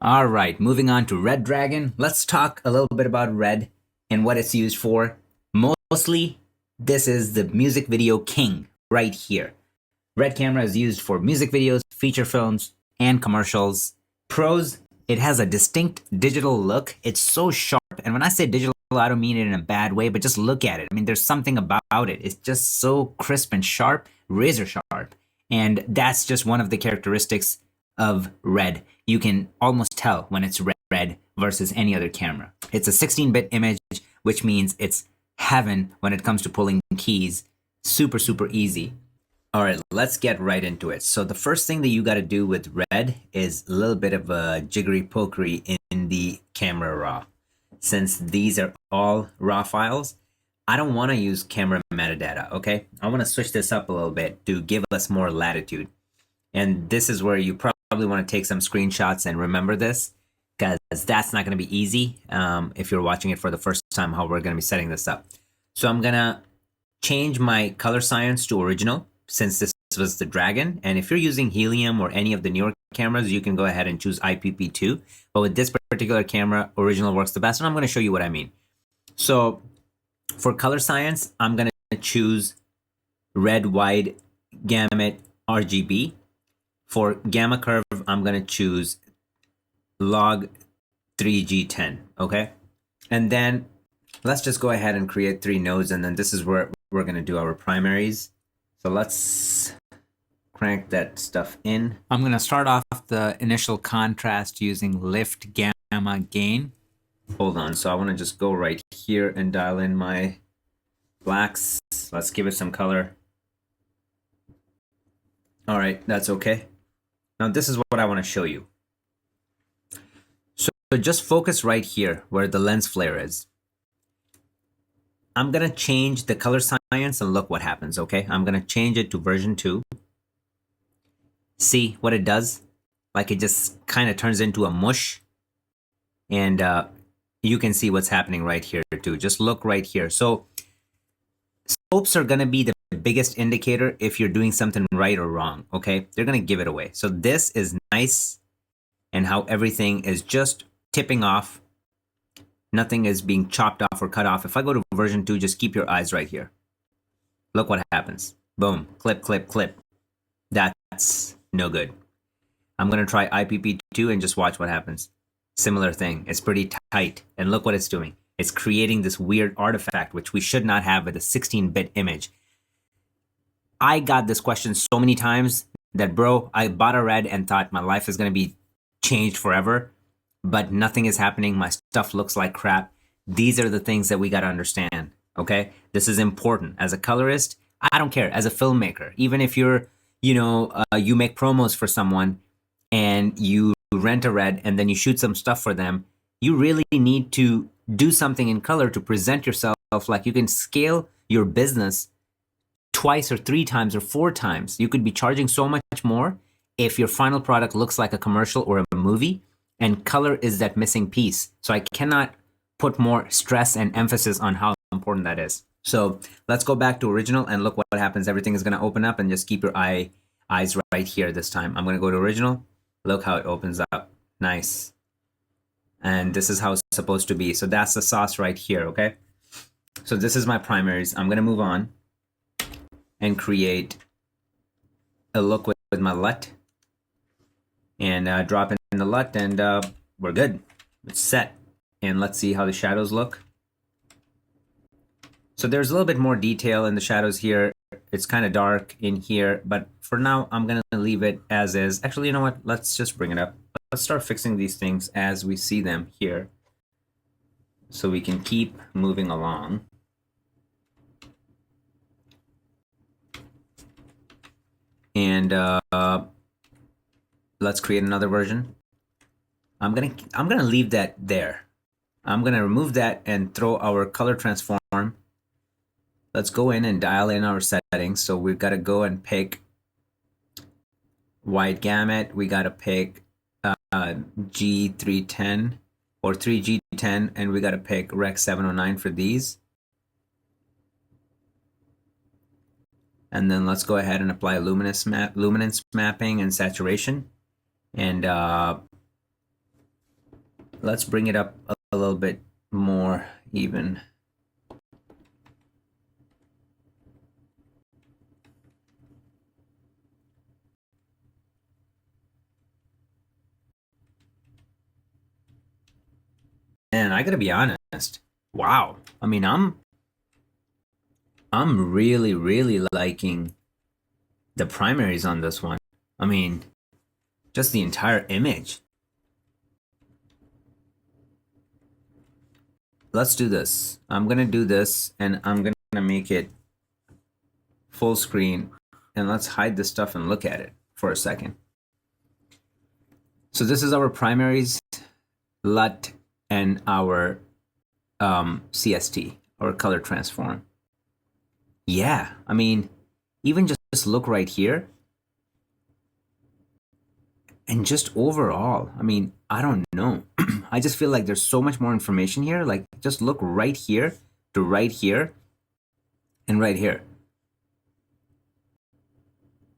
All right, moving on to Red Dragon. Let's talk a little bit about Red and what it's used for. Mostly, this is the music video king right here. Red camera is used for music videos, feature films, and commercials. Pros, it has a distinct digital look. It's so sharp. And when I say digital, I don't mean it in a bad way, but just look at it. I mean, there's something about it. It's just so crisp and sharp, razor sharp. And that's just one of the characteristics of Red. You can almost tell when it's red versus any other camera. It's a 16-bit image, which means it's heaven when it comes to pulling keys. Super, super easy. All right, let's get right into it. So the first thing that you got to do with Red is a little bit of a jiggery pokery in the camera raw. Since these are all raw files, I don't want to use camera metadata, okay? I want to switch this up a little bit to give us more latitude. And this is where you probably want to take some screenshots and remember this, because that's not going to be easy if you're watching it for the first time, how we're going to be setting this up. So I'm going to change my color science to original, since this was the Dragon. And if you're using Helium or any of the newer cameras, you can go ahead and choose IPP2. But with this particular camera, original works the best. And I'm going to show you what I mean. So for color science, I'm going to choose red, wide, gamut, RGB. For gamma curve, I'm going to choose log 3G10, okay? And then let's just go ahead and create 3 nodes, and then this is where we're going to do our primaries. So let's crank that stuff in. I'm going to start off the initial contrast using lift gamma gain. Hold on, so I want to just go right here and dial in my blacks. Let's give it some color. All right, that's okay. Now this is what I want to show you. So just focus right here where the lens flare is. I'm going to change the color science and look what happens, okay? I'm going to change it to version 2. See what it does? Like it just kind of turns into a mush. And you can see what's happening right here too. Just look right here. So scopes are going to be the biggest indicator if you're doing something right or wrong, okay? They're going to give it away. So this is nice, and how everything is just tipping off. Nothing is being chopped off or cut off. If I go to version 2, just keep your eyes right here. Look what happens. Boom, clip, clip, clip. That's no good. I'm going to try IPP2 and just watch what happens. Similar thing. It's pretty tight. And look what it's doing. It's creating this weird artifact, which we should not have with a 16-bit image. I got this question so many times that, bro, I bought a Red and thought my life is going to be changed forever, but nothing is happening. My stuff looks like crap. These are the things that we got to understand, okay? This is important. As a colorist, I don't care. As a filmmaker, even if you're, you make promos for someone and you rent a Red and then you shoot some stuff for them, you really need to do something in color to present yourself like you can scale your business twice or 3 times or 4 times. You could be charging so much more if your final product looks like a commercial or a movie, and color is that missing piece. So I cannot put more stress and emphasis on how important that is. So let's go back to original and look what happens. Everything is going to open up, and just keep your eyes right here this time. I'm going to go to original. Look how it opens up. Nice. And this is how it's supposed to be. So that's the sauce right here, okay? So this is my primaries. I'm going to move on and create a look with my LUT, and drop in the LUT, and we're good. It's set. And let's see how the shadows look. So there's a little bit more detail in the shadows here. It's kind of dark in here, but for now, I'm going to leave it as is. Actually, you know what? Let's just bring it up. Let's start fixing these things as we see them here, so we can keep moving along. And let's create another version. I'm gonna leave that there. I'm gonna remove that and throw our color transform. Let's go in and dial in our settings. So we've got to go and pick wide gamut. We got to pick G310 or 3G10, and we got to pick Rec 709 for these. And then let's go ahead and apply luminance mapping and saturation. And let's bring it up a little bit more even. And I gotta be honest. Wow. I mean, I'm really, really liking the primaries on this one. I mean, just the entire image. Let's do this. I'm gonna do this and I'm gonna make it full screen, and let's hide this stuff and look at it for a second. So this is our primaries, LUT, and our CST, or color transform. Yeah, I mean, even just look right here. And just overall, I mean, I don't know. I just feel like there's so much more information here. Like, just look right here to right here and right here.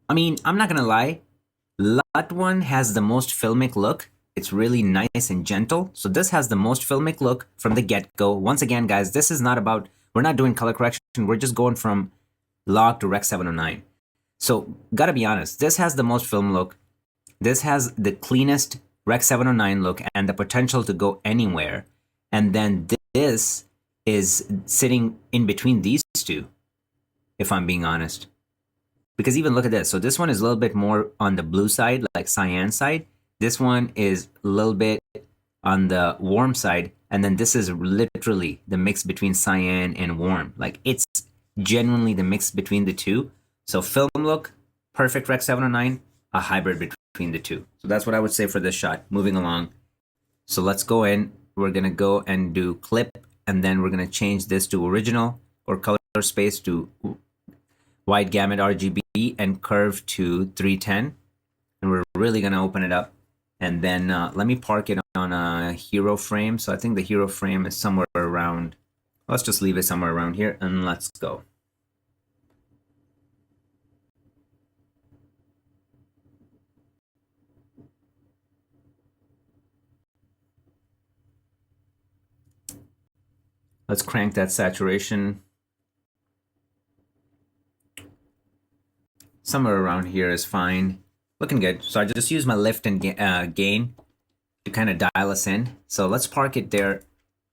I mean, I'm not gonna lie. LUT one has the most filmic look. It's really nice and gentle. So this has the most filmic look from the get-go. Once again, guys, this is not about, we're not doing color correction. We're just going from log to Rec 709. So gotta be honest, this has the most film look. This has the cleanest Rec 709 look and the potential to go anywhere. And then this is sitting in between these two, if I'm being honest. Because even look at this. So this one is a little bit more on the blue side, like cyan side. This one is a little bit on the warm side. And then this is literally the mix between cyan and warm. Like, it's genuinely the mix between the two. So film look, perfect Rec 709, a hybrid between the two. So that's what I would say for this shot. Moving along. So let's go in. We're going to go and do clip. And then we're going to change this to original, or color space to wide gamut RGB, and curve to 310. And we're really going to open it up. And then let me park it on a hero frame. So I think the hero frame is somewhere around, let's just leave it somewhere around here, and let's go. Let's crank that saturation. Somewhere around here is fine. Looking good. So I just use my lift and gain to kind of dial us in. So let's park it there,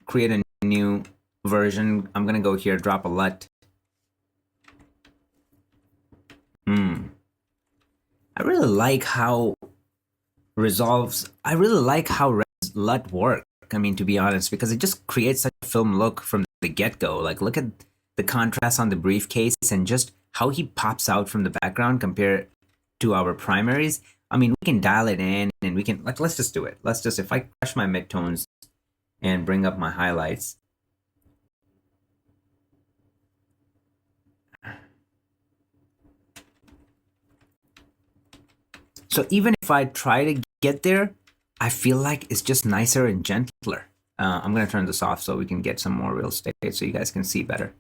create a new version. I'm going to go here, drop a LUT. I really like how LUT work. I mean, to be honest, because it just creates such a film look from the get-go. Like, look at the contrast on the briefcase and just how he pops out from the background compared to our primaries. I mean, we can dial it in, and we can, like, let's just do it. Let's just, if I crush my midtones and bring up my highlights. So even if I try to get there, I feel like it's just nicer and gentler. I'm going to turn this off so we can get some more real estate so you guys can see better.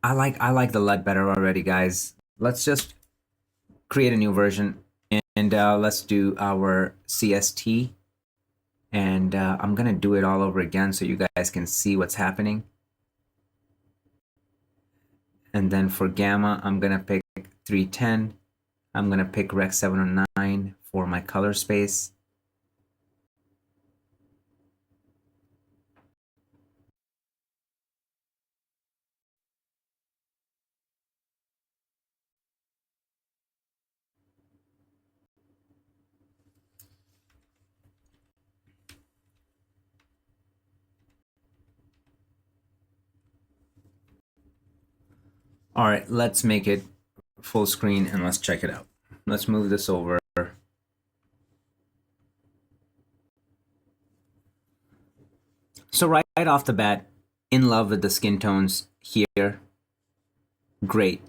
I like the LUT better already, guys. Let's just create a new version, and let's do our CST. And I'm going to do it all over again so you guys can see what's happening. And then for gamma, I'm going to pick 310. I'm going to pick Rec 709 for my color space. All right, let's make it full screen and let's check it out. Let's move this over. So right off the bat, in love with the skin tones here. Great.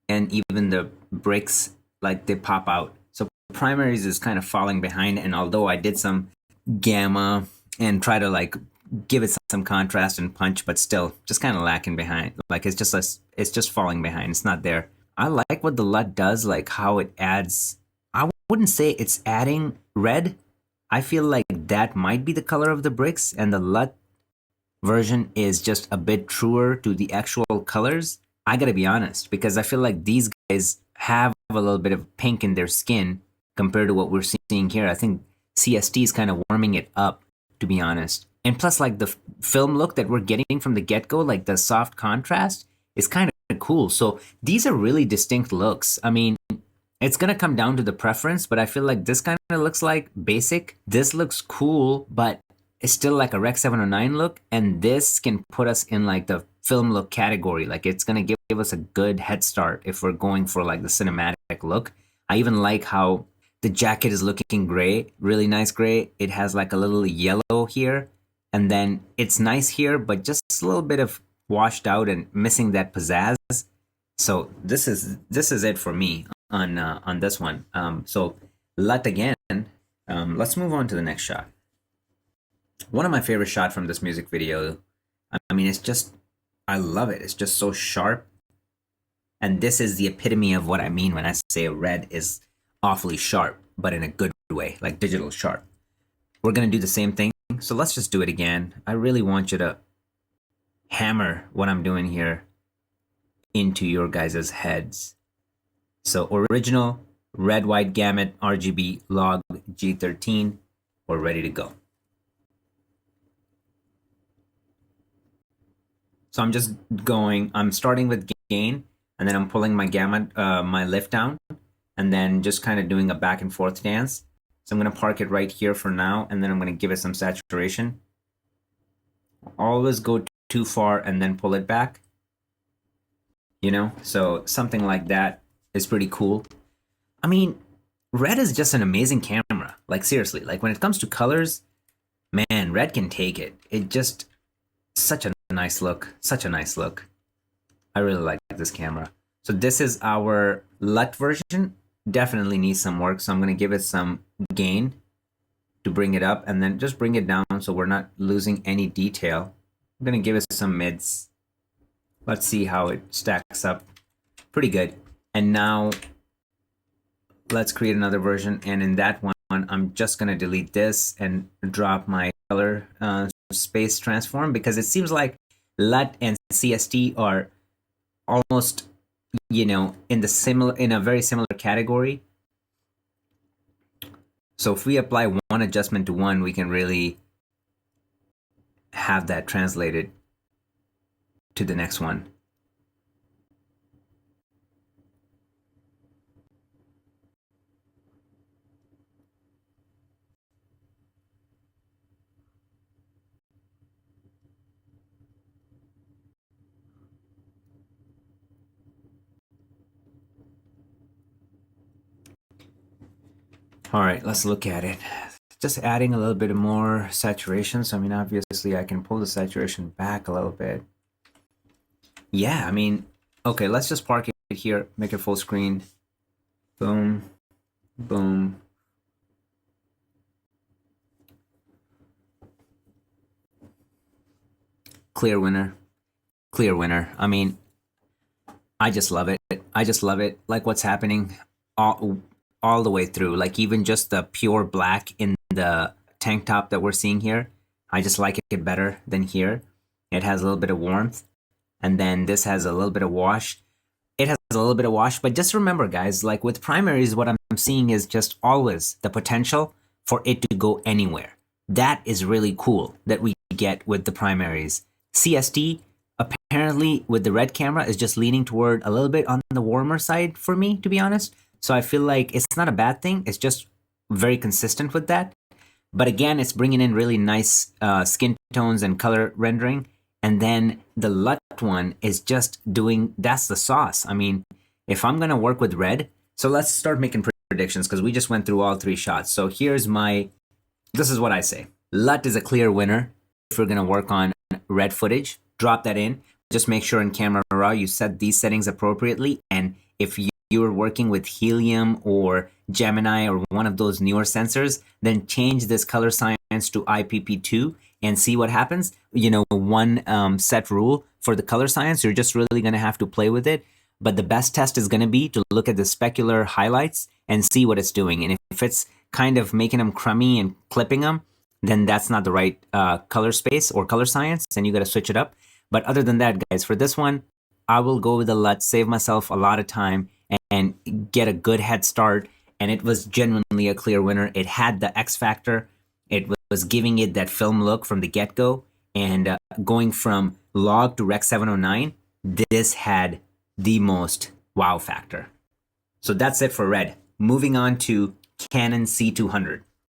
And even the bricks, like, they pop out. So primaries is kind of falling behind, and although I did some gamma and try to, like, give it some contrast and punch, but still just kind of lacking behind. Like, it's just falling behind. It's not there. I like what the LUT does, like how it adds, I wouldn't say it's adding red, I feel like that might be the color of the bricks, and the LUT version is just a bit truer to the actual colors. I gotta be honest, because I feel like these guys have a little bit of pink in their skin compared to what we're seeing here. I think CST is kind of warming it up, to be honest. And plus, like the film look that we're getting from the get go, like the soft contrast, is kind of cool. So these are really distinct looks. I mean, it's gonna come down to the preference, but I feel like this kind of looks like basic. This looks cool, but it's still like a Rec 709 look, and this can put us in like the film look category. Like it's gonna give us a good head start if we're going for like the cinematic look. I even like how the jacket is looking gray, really nice gray. It has like a little yellow here, and then it's nice here, but just a little bit of washed out and missing that pizzazz. So this is it for me on this one. So LUT again. Let's move on to the next shot. One of my favorite shots from this music video. I mean, it's just, I love it. It's just so sharp. And this is the epitome of what I mean when I say red is awfully sharp, but in a good way, like digital sharp. We're going to do the same thing. So let's just do it again. I really want you to hammer what I'm doing here into your guys' heads. So original, red, white, gamut, RGB, log, G13. We're ready to go. So I'm just going, I'm starting with gain, and then I'm pulling my gamut, my lift down, and then just kind of doing a back and forth dance. So I'm going to park it right here for now, and then I'm going to give it some saturation. Always go too far and then pull it back. You know, so something like that is pretty cool. I mean, red is just an amazing camera. Like seriously, like when it comes to colors, man, red can take it. It just, such a nice look, such a nice look. I really like this camera. So this is our LUT version. Definitely needs some work, so I'm going to give it some gain to bring it up, and then just bring it down so we're not losing any detail. I'm going to give it some mids. Let's see how it stacks up. Pretty good. And now let's create another version, and in that one I'm just going to delete this and drop my color space transform, because it seems like LUT and CST are almost, you know, in a very similar category. So if we apply one adjustment to one, we can really have that translated to the next one. All right, let's look at it. Just adding a little bit more saturation. So, I mean, obviously I can pull the saturation back a little bit. Yeah, I mean, okay, let's just park it here, make it full screen. Boom, boom. Clear winner, clear winner. I mean, I just love it. I just love it. Like what's happening all the way through. Like even just the pure black in the tank top that we're seeing here, I just like it better than here. It has a little bit of warmth, and then this has a little bit of wash. It has a little bit of wash, but just remember, guys, like with primaries, what I'm seeing is just always the potential for it to go anywhere. That is really cool that we get with the primaries. CST, apparently with the red camera, is just leaning toward a little bit on the warmer side for me, to be honest. So I feel like it's not a bad thing. It's just very consistent with that. But again, it's bringing in really nice skin tones and color rendering. And then the LUT one is just doing, that's the sauce. I mean, if I'm going to work with red, so let's start making predictions, because we just went through all three shots. So here's this is what I say. LUT is a clear winner. If we're going to work on red footage, drop that in. Just make sure in Camera Raw you set these settings appropriately. And if you're working with Helium or Gemini or one of those newer sensors, then change this color science to IPP2 and see what happens. You know, one set rule for the color science, you're just really going to have to play with it. But the best test is going to be to look at the specular highlights and see what it's doing. And if it's kind of making them crummy and clipping them, then that's not the right color space or color science, and you got to switch it up. But other than that, guys, for this one, I will go with the LUT, save myself a lot of time, and get a good head start. And it was genuinely a clear winner. It had the X factor. It was giving it that film look from the get-go. And going from log to Rec 709, this had the most wow factor. So that's it for Red. Moving on to Canon C200.